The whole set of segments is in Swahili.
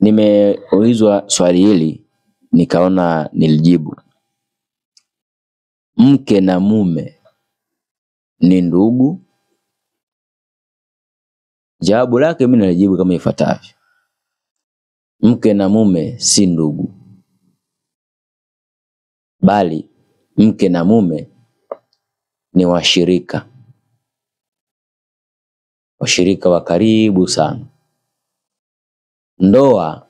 Nimeulizwa swali hili nikaona nilijibu. Mke na mume ni ndugu? Jawabu lake mimi nalijibu kama ifuatavyo. Mke na mume si ndugu, bali mke na mume ni washirika. Washirika wa karibu sana. Ndoa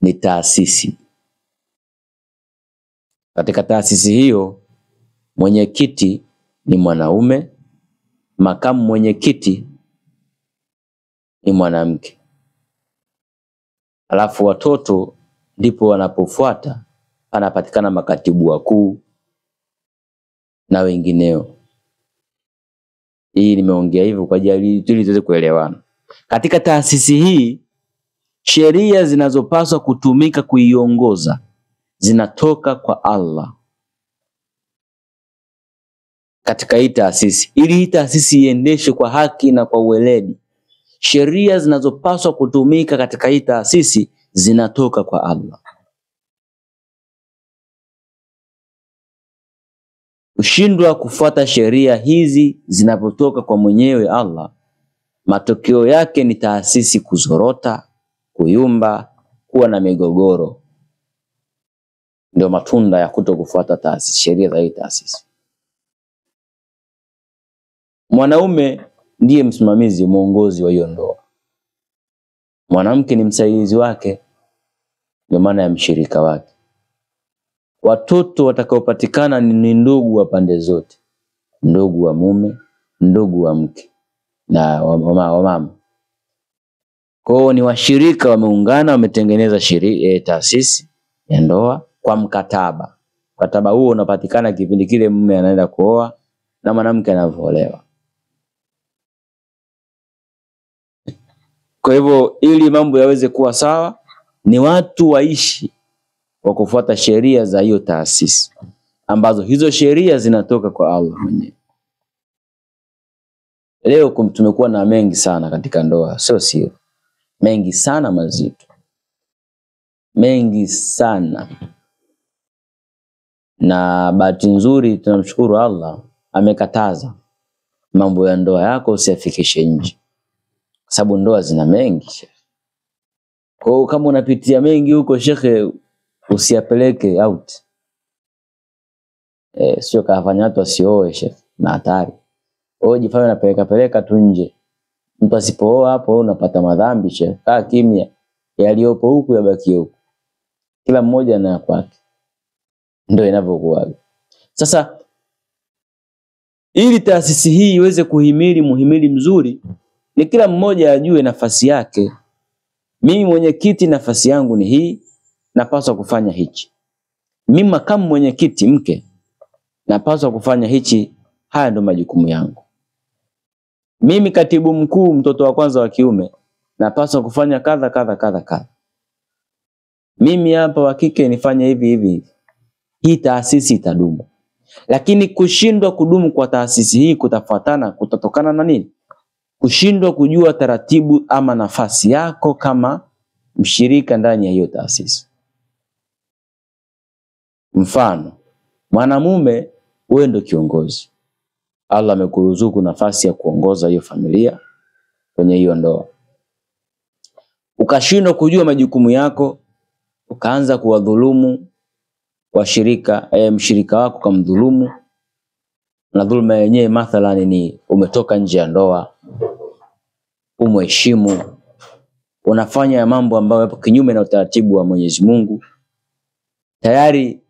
ni taasisi. Katika taasisi hiyo, mwenyekiti ni mwanaume, makamu mwenyekiti ni mwanamke. Alafu watoto ndipo wanapofuata, anapatikana makatibu wakuu na wengineo. Hii nimeongea hivyo kwa ajili ili tuweze kuelewana. Katika taasisi hii, sheria zinazopaswa kutumika kuiongoza zinatoka kwa Allah. Katika hii taasisi, ili hii taasisi iendeshwe kwa haki na kwa uweledi, sheria zinazopaswa kutumika katika hii taasisi zinatoka kwa Allah. Kushindwa kufuata sheria hizi zinapotoka kwa mwenyewe Allah, matokeo yake ni taasisi kuzorota, kuyumba, kuwa na migogoro. Ndio matunda ya kutokufuata taasisi, sheria za hii taasisi. Mwanaume ndiye msimamizi, mwongozi wa hiyo ndoa. Mwanamke ni msaidizi wake, ndio maana ya mshirika wake. Watoto watakaopatikana ni ndugu wa pande zote. Ndugu wa mume, ndugu wa mke na wa mama. Kwa hiyo ni washirika wameungana, wametengeneza taasisi ya ndoa kwa mkataba. Mkataba huo unapatikana kipindi kile mume anaenda kuoa na mwanamke anavoolewa. Kwa hivyo ili mambo yaweze kuwa sawa, ni watu waishi kwa kufuata sheria za hiyo taasisi, ambazo hizo sheria zinatoka kwa Allah mwenyewe. Leo tumekuwa na mengi sana katika ndoa, sio mengi sana, mazito mengi sana. Na bahati nzuri tunamshukuru Allah, amekataza mambo ya ndoa yako usiyafikishe nje, kwa sababu ndoa zina mengi. Kwa hiyo kama unapitia mengi huko shekhe, usiyapeleke out. Sio kafanya watu wasioe shekhe, na hatari. Wewe jifanye unapeleka tu nje. Mtu asipooa hapo unapata madhambi shekhe. Kaa kimya, yaliyopo huku yabaki huku. Kila mmoja na kwake. Ndio inavyokuwa. Sasa ili taasisi hii iweze kuhimili muhimili mzuri, ni kila mmoja ajue nafasi yake. Mimi mwenyekiti nafasi yangu ni hii, napaswa kufanya hichi. Mimi makamu mwenyekiti mke, napaswa kufanya hichi, haya ndo majukumu yangu. Mimi katibu mkuu mtoto wa kwanza wa kiume, napaswa kufanya kadha. Mimi hapa wa kike nifanye hivi. Hii taasisi itadumu. Lakini kushindwa kudumu kwa taasisi hii kutatokana na nini? Kushindwa kujua taratibu ama nafasi yako kama mshirika ndani ya hiyo taasisi. Mfano, mwanamume wewe ndio kiongozi. Allah amekuruzuku nafasi ya kuongoza hiyo familia kwenye hiyo ndoa. Ukashindwa kujua majukumu yako, ukaanza kuwadhulumu washirika, mshirika wako kamdhulumu. Na dhulma yenyewe mathalani ni umetoka nje ya ndoa, umheshimu, unafanya mambo ambayo yapo kinyume na utaratibu wa Mwenyezi Mungu. Tayari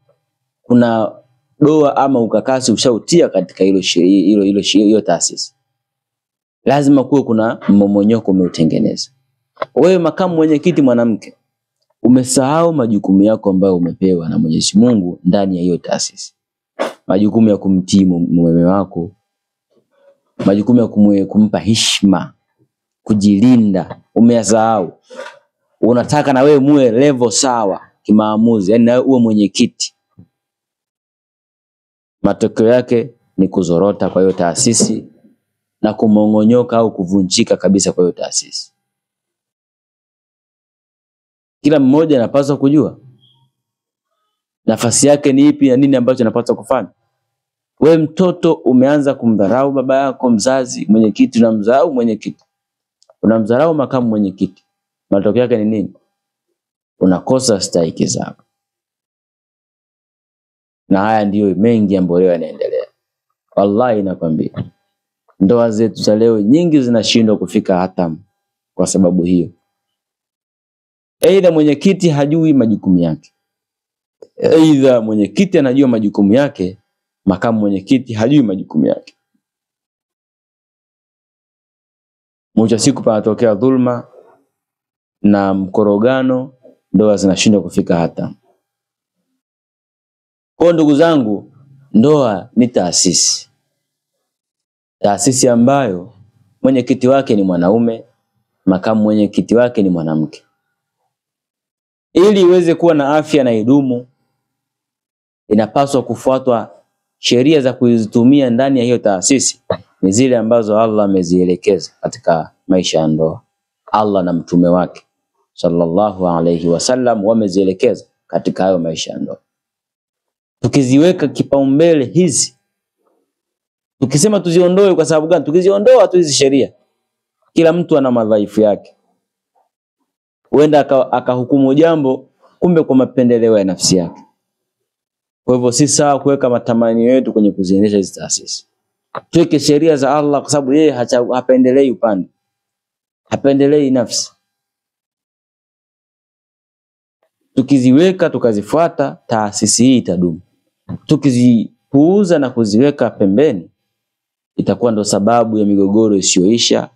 kuna doa ama ukakasi ushautia katika hilo taasisi. Lazima kuwe kuna mmomonyoko umeutengeneza. Wewe makamu mwenyekiti mwanamke, umesahau majukumu yako ambayo umepewa na Mwenyezi Mungu ndani ya hiyo taasisi. Majukumu ya kumtii mume wako, majukumu ya kumpa heshima, kujilinda, umeyasahau. Unataka na wewe muwe level sawa kimaamuzi, yani na wewe uwe mwenyekiti. Matokeo yake ni kuzorota kwa hiyo taasisi na kumongonyoka au kuvunjika kabisa kwa hiyo taasisi. Kila mmoja anapaswa kujua nafasi yake ni ipi na nini ambacho anapaswa kufanya. Wewe mtoto umeanza kumdharau baba yako mzazi, mwenyekiti, unamdharau mwenyekiti, unamdharau makamu mwenyekiti. Matokeo yake ni nini? Unakosa stahiki zako. Na haya ndiyo mengi ambayo yanaendelea. Wallahi nakwambia, ndoa zetu za leo nyingi zinashindwa kufika hatamu kwa sababu hiyo. Aidha mwenyekiti hajui majukumu yake, aidha mwenyekiti anajua majukumu yake, makamu mwenyekiti hajui majukumu yake. Mwisho siku panatokea dhulma na mkorogano, ndoa zinashindwa kufika hatamu. Kwa ndugu zangu, ndoa ni taasisi. Taasisi ambayo mwenyekiti wake ni mwanaume, makamu mwenyekiti wake ni mwanamke. Ili iweze kuwa na afya na idumu, inapaswa kufuatwa sheria za kuzitumia ndani ya hiyo taasisi ni zile ambazo Allah amezielekeza katika maisha ya ndoa. Allah na mtume wake sallallahu alayhi wasallam wamezielekeza katika hayo maisha ya ndoa. Tukiziweka kipaumbele hizi, tukisema tuziondoe kwa sababu gani? Tukiziondoa tu hizi sheria, kila mtu ana madhaifu yake. Huenda akahukumu jambo kumbe kwa mapendeleo ya nafsi yake. Kwa hivyo si sawa kuweka matamanio yetu kwenye kuziendesha hizi taasisi. Tuweke sheria za Allah kwa sababu yeye hapendelei upande, hapendelei nafsi. Tukiziweka tukazifuata, taasisi hii itadumu. Tukizipuuza na kuziweka pembeni, itakuwa ndo sababu ya migogoro isiyoisha,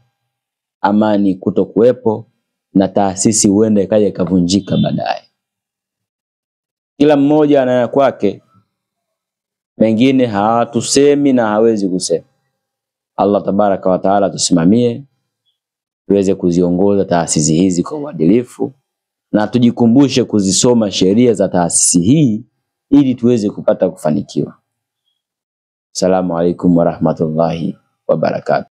amani kutokuwepo, na taasisi huenda ikaja ikavunjika baadaye. Kila mmoja ana kwake, mengine hatusemi na hawezi kusema. Allah tabaraka wa taala tusimamie tuweze kuziongoza taasisi hizi kwa uadilifu, na tujikumbushe kuzisoma sheria za taasisi hii ili tuweze kupata kufanikiwa. Assalamu alaikum wa rahmatullahi wa barakatuh.